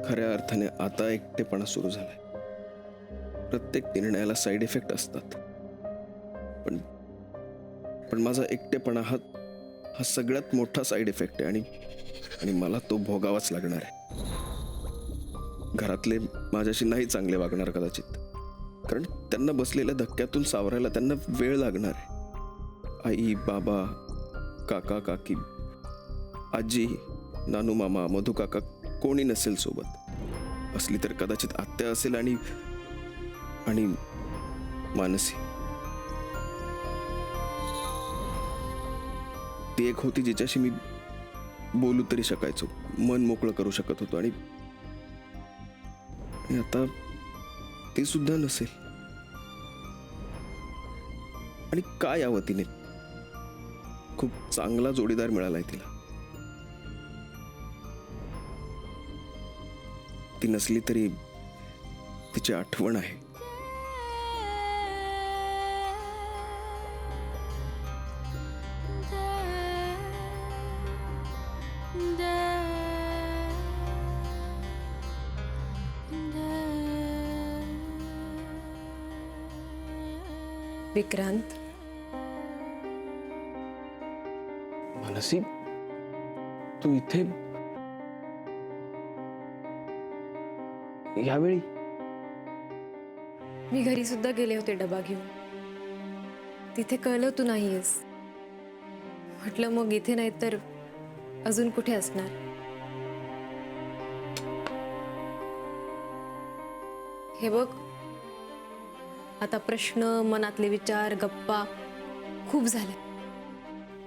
खऱ्या अर्थाने आता एकटेपणा सुरू झालाय. प्रत्येक निर्णयाला साईड इफेक्ट असतात, पण पण माझा एकटेपणा हा सगळ्यात मोठा साईड इफेक्ट आहे आणि मला तो भोगावाच लागणार आहे. घरातले माझ्याशी नाही चांगले वागणार कदाचित, कारण त्यांना बसलेल्या धक्क्यातून सावरायला त्यांना वेळ लागणार आहे. आई, बाबा, काका, काकी, आजी, नानू मामा, मधू काका कोणी नसेल सोबत. असली तर कदाचित आत्या असेल आणि मानसी. ती एक होती जिच्याशी मी बोलू तरी शकायचो, मन मोकळं करू शकत होतो, आणि आता ती सुद्धा नसेल. आणि काय यावं तिने, खूप चांगला जोडीदार मिळालाय तिला. ती नसली तरी तिची आठवण आहे. विक्रांत, मानसी, तू इथे यावेळी? मी घरी सुद्धा गेले होते डबा घेऊन. तिथे कळलं तू नाहीयेस. म्हटलं मग इथे नाही तर अजून कुठे असणार. हे बघ, आता प्रश्न, मनातले विचार, गप्पा खूप झाले.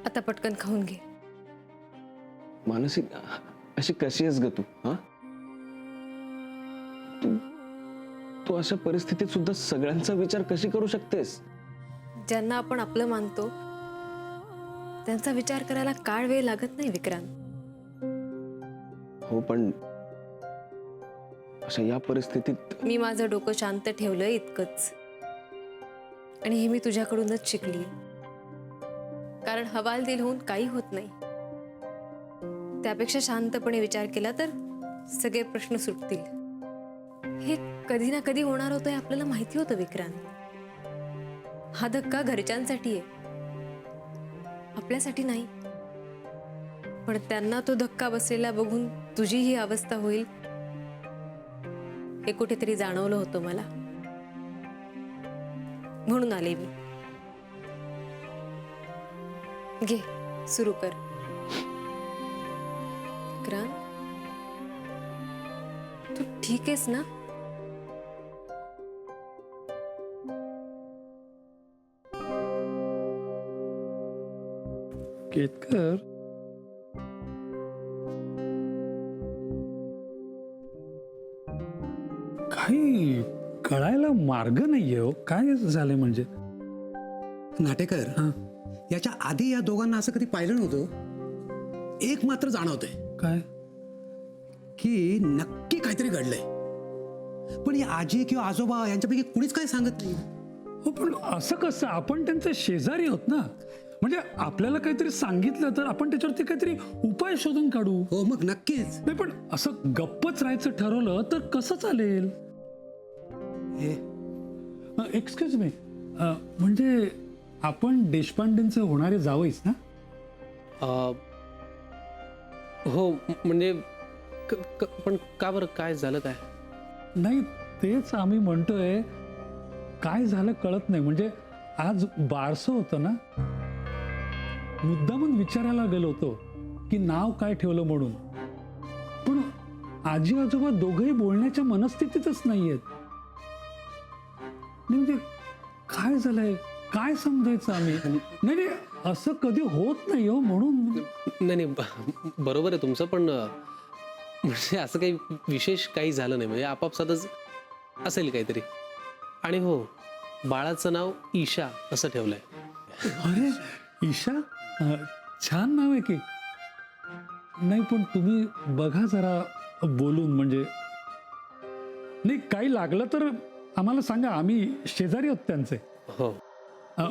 आता पटकन खाऊन घे. मानसी, अशी कशी आहेस ग तू? तू अशा परिस्थितीत सुद्धा सगळ्यांचा विचार कशी करू शकतेस? ज्यांना आपण आपलं मानतो त्यांचा विचार करायला काळ वेळ लागत नाही विक्रांत. हो, पण अशा या परिस्थितीत मी माझं डोकं शांत ठेवलं इतकंच, आणि हे मी तुझ्याकडूनच शिकली. कारण हवालदिल होऊन काही होत नाही. त्यापेक्षा शांतपणे विचार केला तर सगळे प्रश्न सुटतील. हे कधी ना कधी होणार होतं हे आपल्याला माहिती होतं विक्रांत. हा धक्का घरच्यांसाठी आहे, आपल्यासाठी नाही. पण त्यांना तो धक्का बसलेला बघून तुझी ही अवस्था होईल हे कुठेतरी जाणवलं होतं मला, म्हणून आले मी. घे, सुरू कर. विक्रांत, तू ठीक आहेस ना? केतकर, काही कळायला मार्ग नाहीये हो. काय झालंय म्हणजे? नाटेकर, याच्या आधी या दोघांना असं कधी पाहिलं नव्हतं. एक मात्र जाणवतंय काय? की नक्की काहीतरी घडलंय, पण या आजी किंवा आजोबा यांच्यापैकी कुणीच काही सांगत नाही. हो, पण असं कसं? आपण त्यांचे शेजारी आहोत ना. म्हणजे आपल्याला काहीतरी सांगितलं तर आपण त्याच्यावरती काहीतरी उपाय शोधून काढू. हो, मग नक्कीच. नाही, पण असं गप्पच राहायचं ठरवलं तर कसं चालेल? एक्सक्यूज मी, म्हणजे आपण देशपांडेंचे होणारे जावईच ना? हो, म्हणजे पण का बरं, काय झालं काय? नाही, तेच आम्ही म्हणतोय. काय झालं कळत नाही. म्हणजे आज बारसं होतं ना, मुद्दामून विचारायला गेलो होतो की नाव काय ठेवलं म्हणून, पण आजी आजोबा दोघंही बोलण्याच्या मनस्थितीतच नाहीयेत. म्हणजे काय झालंय, काय समजायचं आम्ही? नाही नाही, असं कधी होत नाही हो, म्हणून. नाही, बरोबर आहे तुमचं, पण म्हणजे असं काही विशेष काही झालं नाही. म्हणजे आपापसातच असेल काहीतरी. आणि हो, बाळाचं नाव ईशा असं ठेवलंय. अरे, ईशा, छान नाव आहे की. नाही, पण तुम्ही बघा जरा बोलून. म्हणजे नाही, काही लागलं तर आम्हाला सांगा, आम्ही शेजारी आहोत त्यांचे. हो,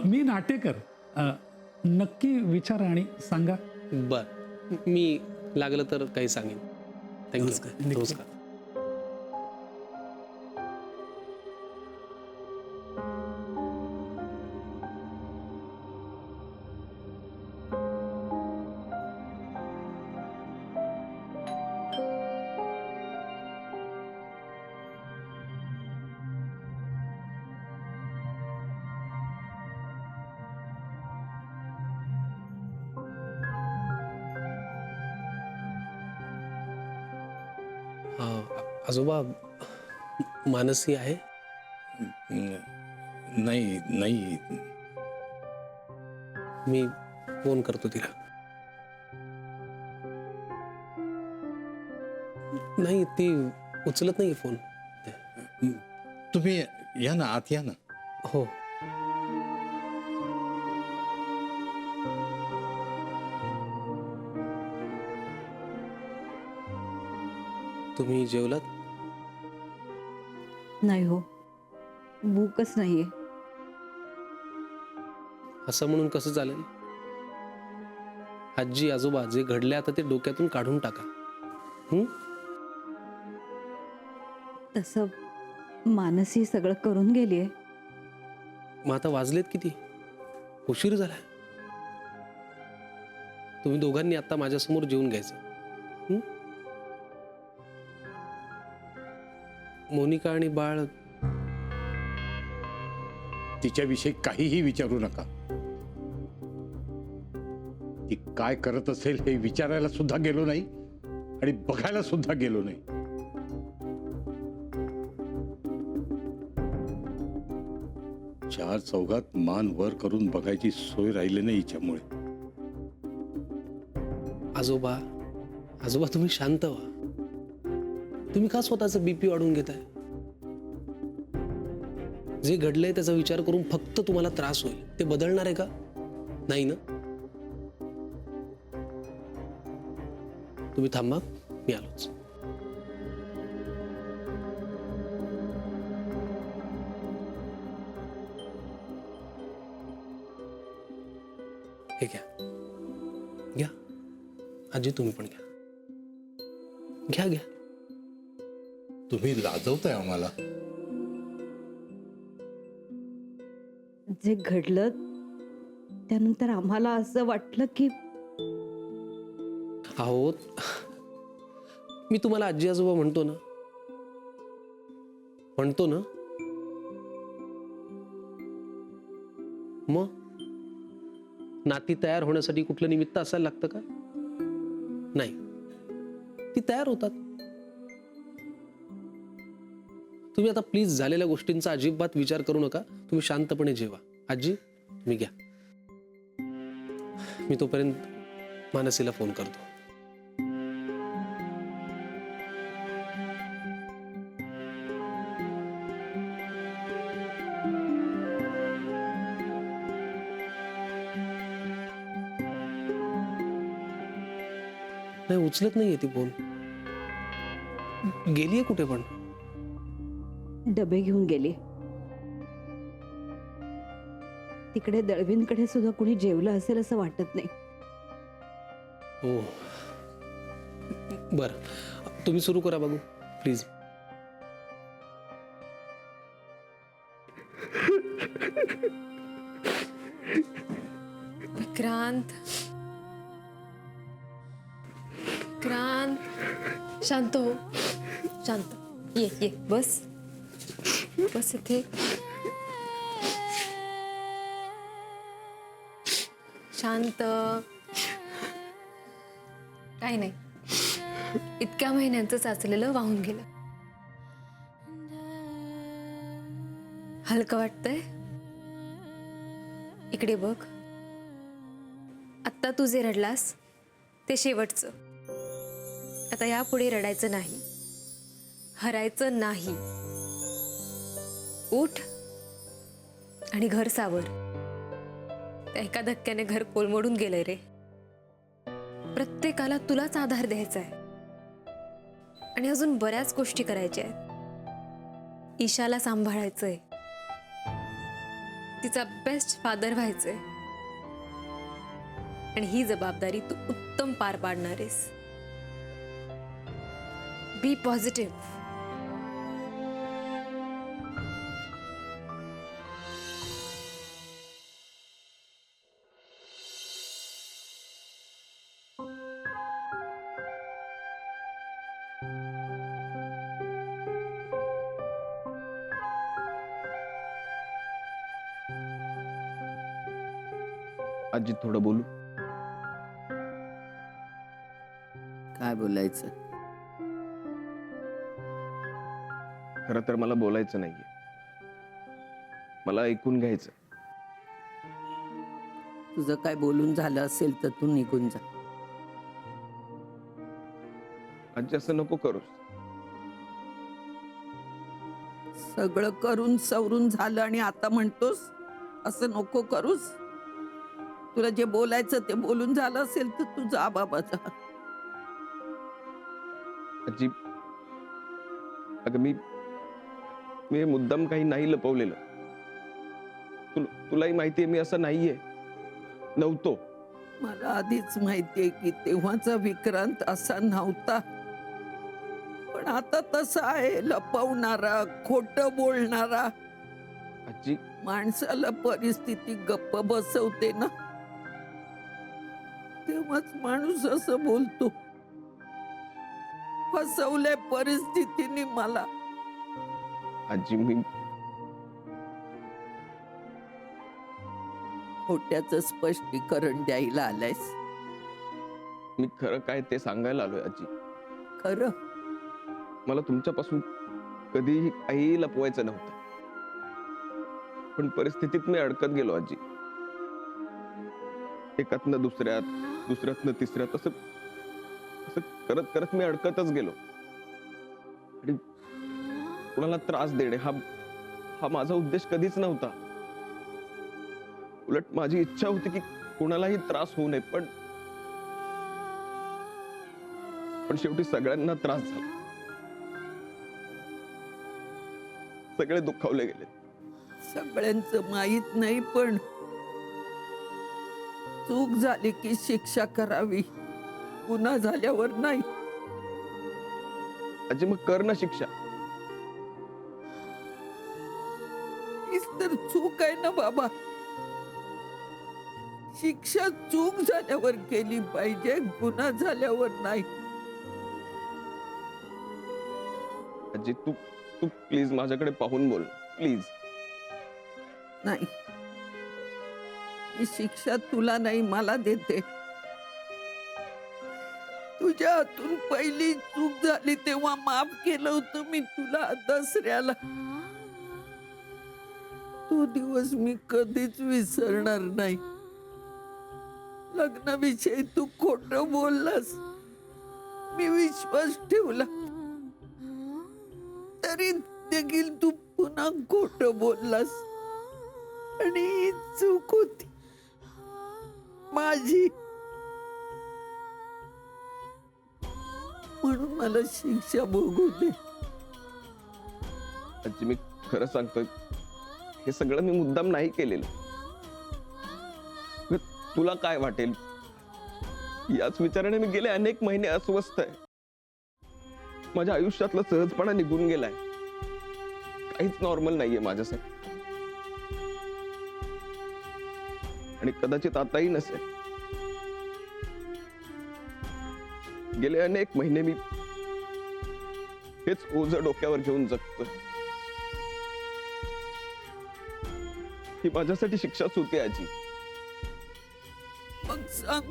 मी नाटेकर. नक्की विचारा आणि सांगा. बर, मी लागलं तर काही सांगेन. थँक्यू. नमस्कार. नमस्कार. आजोबा मानसी आहे? नाही नाही. मी फोन करतो तिला. नाही, ती उचलत नाही फोन. तुम्ही या ना, आत या ना. हो. तुम्ही जेवलात? नाही हो, भूकच नाहीये. असं म्हणून कसं चालेल? आजी आजोबा जे घडले आता ते डोक्यातून काढून टाका. तसं मानसी सगळं करून गेलीये. मग आता वाजलेत किती? उशीर झालाय. तुम्ही दोघांनी आता माझ्यासमोर जेवून घ्यायचं. मोनिका आणि बाळ तिच्याविषयी काहीही विचारू नका. ती काय करत असेल हे विचारायला सुद्धा गेलो नाही आणि बघायला सुद्धा गेलो नाही. चार चौघात मान वर करून बघायची सोय राहिली नाही हिच्यामुळे. आजोबा आजोबा तुम्ही शांत व्हा. तुम्ही का स्वतःचं बीपी वाढवून घेताय? जे घडलंय त्याचा विचार करून फक्त तुम्हाला त्रास होईल. ते बदलणार आहे का? नाही ना. तुम्ही थांबा, मी आलोच. हे घ्या घ्या. आजी तुम्ही पण घ्या. घ्या घ्या. तुम्ही लाजवताय आम्हाला. जे घडलं त्यानंतर आम्हाला असं वाटलं की अहो, मी तुम्हाला आजी आजोबा म्हणतो ना. मग नाती तयार होण्यासाठी कुठलं निमित्त असायला लागतं का? नाही, ती तयार होतात. तुम्ही आता प्लीज झालेल्या गोष्टींचा अजिबात विचार करू नका. तुम्ही शांतपणे जेवा. आजी तुम्ही घ्या. मी तोपर्यंत मानसीला फोन करतो. नाही, उचलत नाहीये ती फोन. गेलीये कुठे पण? डबे घेऊन गेली. तिकडे दळवींकडे सुद्धा कुणी जेवलं असेल असं वाटत नाही. हो, बर, तुम्ही सुरू करा बघू प्लीज. विक्रांत, विक्रांत, शांत हो. शांत. ये ये, बस बस इथे. शांत. काही नाही, इतक्या महिन्यांचं साचलेलं वाहून गेलं. हलकं वाटतंय? इकडे बघ. आत्ता तू जे रडलास ते शेवटचं. आता यापुढे रडायचं नाही, हरायचं नाही. उठ आणि घर सावर. त्या एका धक्क्याने घर कोलमडून गेलंय रे. प्रत्येकाला तुलाच आधार द्यायचा आहे आणि अजून बऱ्याच गोष्टी करायच्या आहेत. ईशाला सांभाळायचंय, तिचा बेस्ट फादर व्हायचंय आणि ही जबाबदारी तू उत्तम पार पाडणार आहेस. बी पॉझिटिव्ह. आजी थोडं बोलू? काय बोलायचं? खरं तर मला बोलायचं नाहीये, मला ऐकून घ्यायचं. तुझं काय बोलून झालं असेल तर तू निघून जा. आजी असं नको करूस. सगळं करून सवरून झालं आणि आता म्हणतोस असं नको करूस. तुला जे बोलायचं ते बोलून झालं असेल तर तू जा बाबा जा. आजी, अगं मी मुद्दाम काही नाही लपवलेलं. तुलाही माहितीये मी असं नाहीये, नव्हतो. मला आधीच माहितीये की तेव्हाचा विक्रांत असा नव्हता, पण आता तसा आहे, लपवणारा, खोटं बोलणारा. आजी, माणसाला परिस्थिती गप्प बसवते ना, तेव्हाच माणूस असं बोलतो. फसवलंय परिस्थितीने मला. आजी मी खोट्याचं स्पष्टीकरण द्यायला आलायस. मी खरं काय ते सांगायला आलोय आजी. खरं मला तुमच्यापासून कधीही काहीही लपवायचं नव्हतं, पण परिस्थितीत मी अडकत गेलो आजी. एकातनं दुसऱ्यातनं तिसऱ्यात असं करत करत मी अडकतच गेलो. आणि कुणाला त्रास देणे हा माझा उद्देश कधीच नव्हता. उलट माझी इच्छा होती की कुणालाही त्रास होऊ नये, पण शेवटी सगळ्यांना त्रास झाला. सगळे दुखावले गेले. सगळ्यांचं माहित नाही, पण चूक झाली की शिक्षा करावी, गुन्हा झाल्यावर नाही. आजी मग कर ना शिक्षा. हीच तर चूक आहे ना बाबा. शिक्षा चूक झाल्यावर केली पाहिजे, गुन्हा झाल्यावर नाही. आजी तू प्लीज माझ्याकडे पाहून बोल, प्लीज. नाही, ही शिक्षा तुला नाही मला देते. तुझ्या हातून पहिली चूक झाली तेव्हा माफ केलं होतं मी तुला दसऱ्याला. तो दिवस मी कधीच विसरणार नाही. लग्नाविषयी तू खोटं बोललास, मी विश्वास ठेवला, तरी देखील तू पुन्हा खोटं बोललास. आणि ही चूक होती माझी, म्हणून मला शिक्षा भोगू दे. आजी मी खरं सांगतोय, हे सगळं मी मुद्दाम नाही केलेलं. तुला काय वाटेल याच विचाराने मी गेले अनेक महिने अस्वस्थ आहे. माझ्या आयुष्यातला सहजपणा निघून गेलाय. काहीच नॉर्मल नाहीये माझ्यासाठी, आणि कदाचित आताही नसेल. गेले अनेक महिने मी हेच ओझं डोक्यावर घेऊन जगतोय. ही माझ्यासाठी शिक्षाच होती आजी. मग सांग,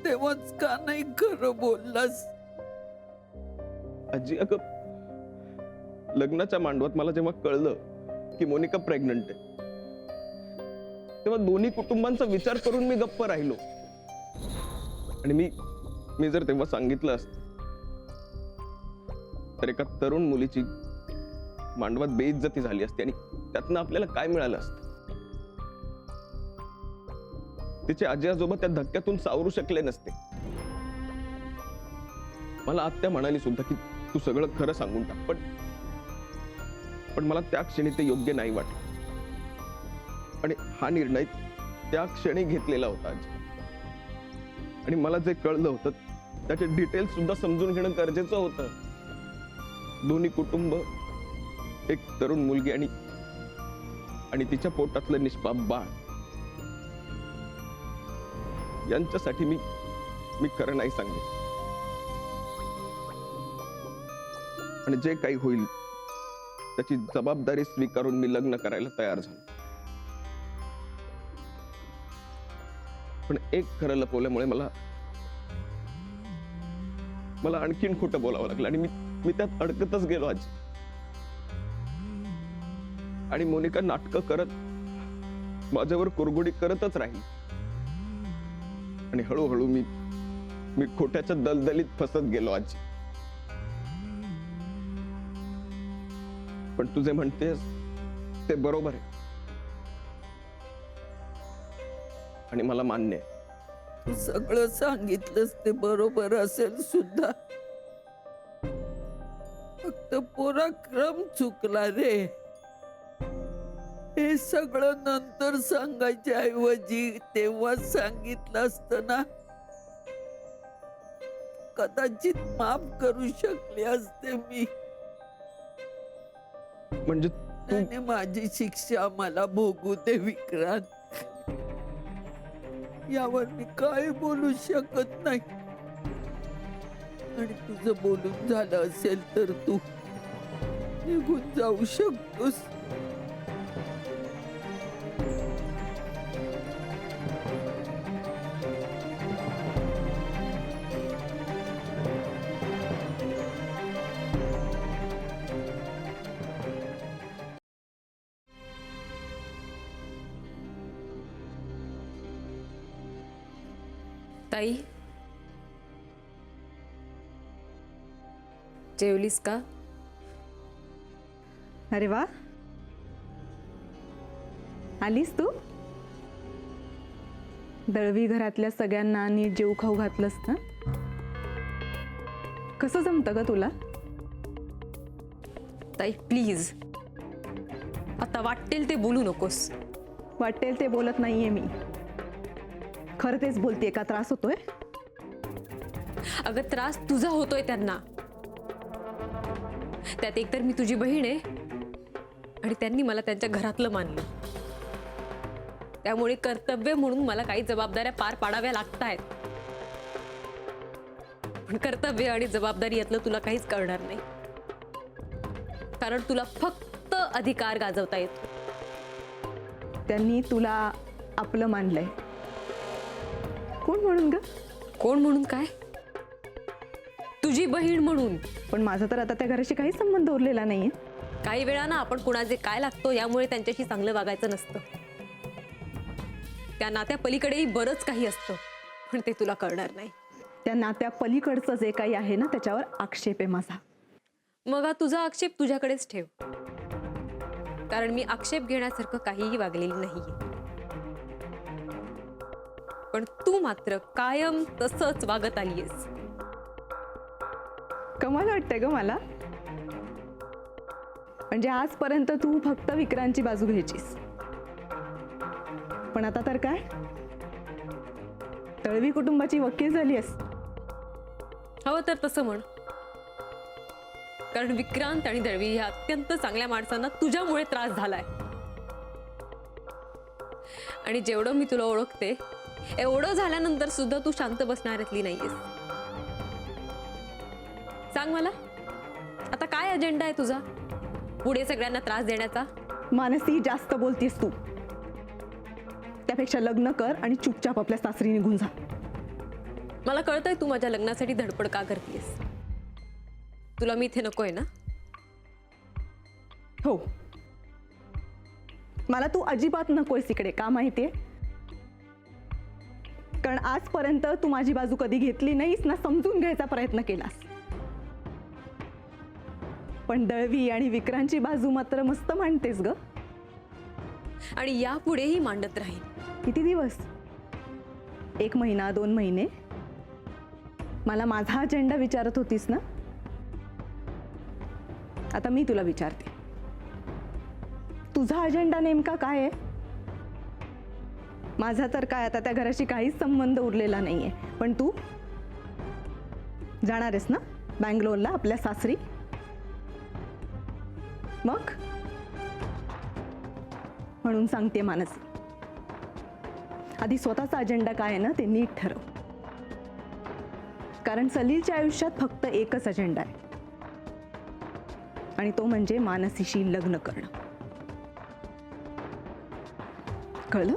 तेव्हाच का नाही खरं बोललास? आजी अगं, लग्नाच्या मांडवात मला जेव्हा कळलं की मोनिका प्रेग्नंट आहे, तेव्हा दोन्ही कुटुंबांचा विचार करून मी गप्प राहिलो. आणि मी जर तेव्हा सांगितलं असतं तर एका तरुण मुलीची मांडवात बेइज्जती झाली असती, आणि त्यातनं आपल्याला काय मिळालं असतं? तिचे आजी आजोबा त्या धक्क्यातून सावरू शकले नसते. मला आत्या म्हणाली सुद्धा की तू सगळं खरं सांगून टाक, पण मला त्या क्षणी ते योग्य नाही वाटलं. आणि हा निर्णय त्या क्षणी घेतलेला होता आजी. आणि मला जे कळलं होतं त्याचे डिटेल्स सुद्धा समजून घेणं गरजेचं होतं. दोन्ही कुटुंब, एक तरुण मुलगी आणि तिच्या पोटातलं निष्पाप बाळ, यांच्यासाठी मी खरं नाही सांगितलं. आणि जे काही होईल त्याची जबाबदारी स्वीकारून मी लग्न करायला तयार झालो. पण एक खरं लपवल्यामुळे मला आणखीन खोटं बोलावं लागलं, आणि मी त्यात अडकतच गेलो आजी. आणि मोनिका नाटकं करत माझ्यावर कुरगुडी करतच राहील. आणि हळूहळू मी खोट्याच्या दलदलीत फसत गेलो आजी. पण तुझे म्हणतेस ते बरोबर आहे आणि मला मान्य आहे. तू सगळं सांगितलंस ते बरोबर असेल सुद्धा, फक्त पराक्रम चुकला रे. हे सगळं नंतर सांगायच्या ऐवजी तेव्हा सांगितलं असतं ना, कदाचित माफ करू शकले असते मी. म्हणजे त्याने माझी शिक्षा मला भोगू दे विक्रांत. यावर मी काय बोलू शकत नाही. आणि तुझं बोलून झालं असेल तर तू निघून जाऊ शकतोस. ताई, जेवलीस का? अरे वा, आलीस तू? दळवी घरातल्या सगळ्यांना नीट जेऊ खाऊ घातलंस ना? कसं जमतं ग तुला? ताई प्लीज, आता वाटेल ते बोलू नकोस. वाटेल ते बोलत नाहीये मी, खरं तेच बोलतेय. का त्रास होतोय? अगं त्रास तुझा होतोय त्यांना. त्यात एकतर मी तुझी बहीण आहे आणि त्यांनी मला त्यांच्या घरातलं मानलं. त्यामुळे कर्तव्य म्हणून मला काही जबाबदाऱ्या पार पाडाव्या लागतायत. पण कर्तव्य आणि जबाबदारी यातलं तुला काहीच कळणार नाही, कारण तुला फक्त अधिकार गाजवता येतो. त्यांनी तुला आपलं मानलंय. कोण म्हणून ग? कोण म्हणून काय? तुझी बहीण म्हणून. पण माझा तर आता त्या घराशी काही संबंध उरलेला नाहीये. काही वेळा ना आपण कुणाचे काय लागतो यामुळे त्यांच्याशी चांगलं वागायचं नसतं. त्या नात्या पलीकडेही बरंच काही असतं, पण ते तुला कळणार नाही. त्या नात्या पलीकडचं जे काही आहे ना, त्याच्यावर आक्षेप आहे माझा. मग हा तुझा आक्षेप तुझ्याकडेच ठेव, कारण मी आक्षेप घेण्यासारखं काहीही वागलेली नाहीये. पण तू मात्र कायम तसंच वागत आलीयस. कमाल वाटतंय ग मला. म्हणजे आजपर्यंत तू फक्त विक्रांतची बाजू घ्यायचीस, पण आता तर काय, दळवी कुटुंबाची वकील झालीयस. हवं तर तसं म्हण, कारण विक्रांत आणि दळवी ह्या अत्यंत चांगल्या माणसांना तुझ्यामुळे त्रास झालाय. आणि जेवढं मी तुला ओळखते, एवढं झाल्यानंतर सुद्धा तू शांत बसणाऱ्यातली नाहीयेस. सांग मला, आता काय अजेंडा आहे तुझा पुढे सगळ्यांना त्रास देण्याचा? मानसी, जास्त बोलतीस तू. त्यापेक्षा लग्न कर आणि चुपचाप आपल्या सासरी निघून जा. मला कळतंय तू माझ्या लग्नासाठी धडपड का करतेस. तुला मी इथे नकोय ना? हो, मला तू अजिबात नकोयस इकडे. का माहितीये? कारण आजपर्यंत तू माझी बाजू कधी घेतली नाहीस ना, समजून घ्यायचा प्रयत्न केलास. पण दळवी आणि विक्रांतची बाजू मात्र मस्त मांडतेस ग. आणि यापुढेही मांडत राहील. किती दिवस? 1 महिना, 2 महिने? मला माझा अजेंडा विचारत होतीस ना, आता मी तुला विचारते, तुझा अजेंडा नेमका काय आहे? माझा तर काय आता त्या घराशी काहीच संबंध उरलेला नाहीये. पण तू जाणार आहेस ना बँगलोरला, आपल्या सासरी? मग म्हणून सांगते मानसी, आधी स्वतःचा अजेंडा काय आहे ना ते नीट ठरव. कारण सलीलच्या आयुष्यात फक्त एकच अजेंडा आहे, आणि तो म्हणजे मानसीशी लग्न करणं. कळलं?